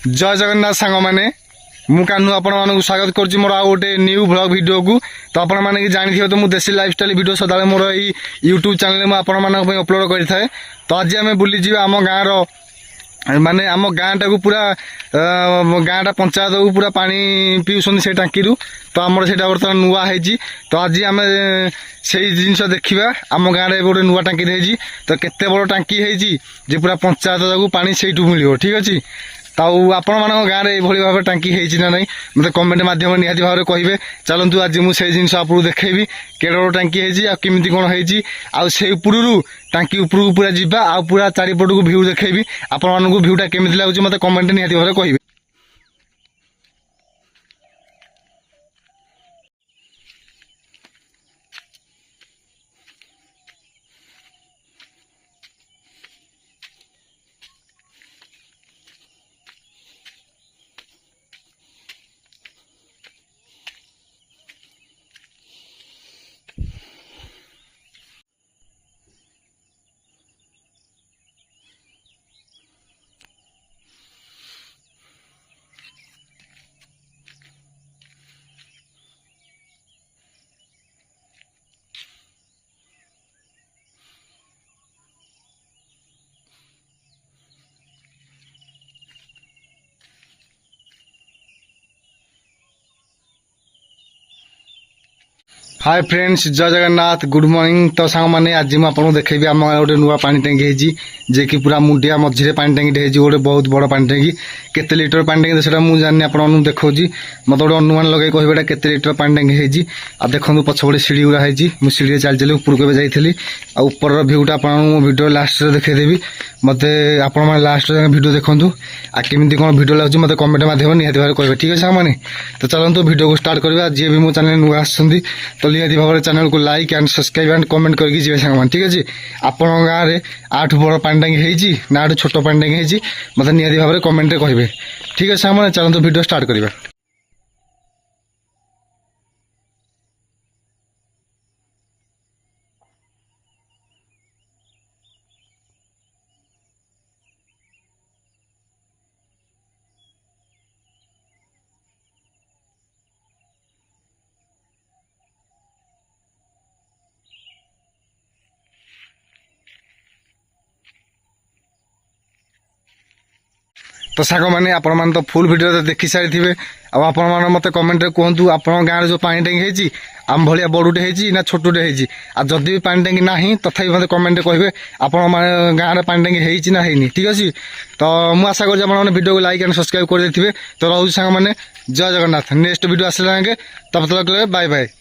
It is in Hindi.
जय जगन्नाथ सांग मैंने मु कान्हू आपण मानक स्वागत करुच्ची मोर आउ गोटे न्यू ब्लॉग वीडियो को। तो आपण मैंने जानी तो मुझे देसी लाइफस्टाइल वीडियो सदा मोर यूट्यूब चैनल में आपण मानक अपलोड करें। तो आज आम बुलीज आम गाँव माने आम गाँ टाक पूरा गाँटा पंचायत को पूरा पानी पीउछन से टांकी रू। तो आमर से बर्तमान नुआ है। तो आज आम से जिनस देखा आम गाँव में गोटे नुआ टांकी है। तो केते बड़ टांकी है पूरा पंचायत को पानी से मिल ठीक अच्छे। तो आपण मान गाँव में यही भाव टांकी है ना मतलब कमेंट मध्यम निहाती भाव में कहे। चलतु आज मुझे जिन आपको देखेबी केड़ बड़ टांकी है केमी कौन है से उपरू टांकी उपरକୁ पूरा जीवा आ पूरा चारिपट को भ्यू देखेबी। आपण मानक भ्यूटा केमी लगुच मत कमेंट निहाती भाव में कहे। हाय फ्रेंड्स जय जगन्नाथ गुड मॉर्निंग। तो सांग मैंने आज मुझे देखेबी आम गोटे नुआ पानी टैंकी है कि पूरा मुंडिया मझे पानी टैंकी है गोटे बहुत बड़ पानी टैंकी केते लीटर पानी टैंकी से मुझे जानी आपको देखा मत गोटे अनुमान लगे कहे केते लीटर पानी टैंकी है। आ देखो पछपटे सीढ़ी गुड़ा है मुझे सीढ़ी चल चली ऊपर के जाइली ऊपर भ्यूटा आप वीडियो लास्ट देखेदेवी मत आपण लास्ट वीडियो देखूँ आ केमी कौन वीडियो लगुच मत कमेंट मध्यम निहाती भाव कहे ठीक है मैंने। तो चलते वीडियो को स्टार्ट करवा जी भी मो चैनल नुआ आसुँच तो निहाती भाव में चैनल को like and subscribe and comment करके जी सांग ठीक अच्छे। आपण गाँव में आठ बड़ पानी टैंकी है ना आठ छोट पानी टैंकी है मत निहाती भाव में कमेंट कहे ठीक है सांग मैंने। चलते वीडियो स्टार्ट करवा। तो साग मैंने आपण मान तो फुल वीडियो तो देखी सारी थे आपण मान मत कमेंट कहतु आप गाँव जो पानी टैंकी है आम भाया बड़ुटे है ना छोटुटे है जदि भी पानी टैंकी ना तथापि मत कमेंट कहे आपण गाँव में पानी टैंकी है ना है ठीक अच्छे। तो मुझे आशा कर वीडियो को लाइक एंड सब्सक्राइब कर दे। तो रोज सांग मैंने जय जगन्नाथ नेक्स्ट वीडियो आसला तब तक बाय बाय।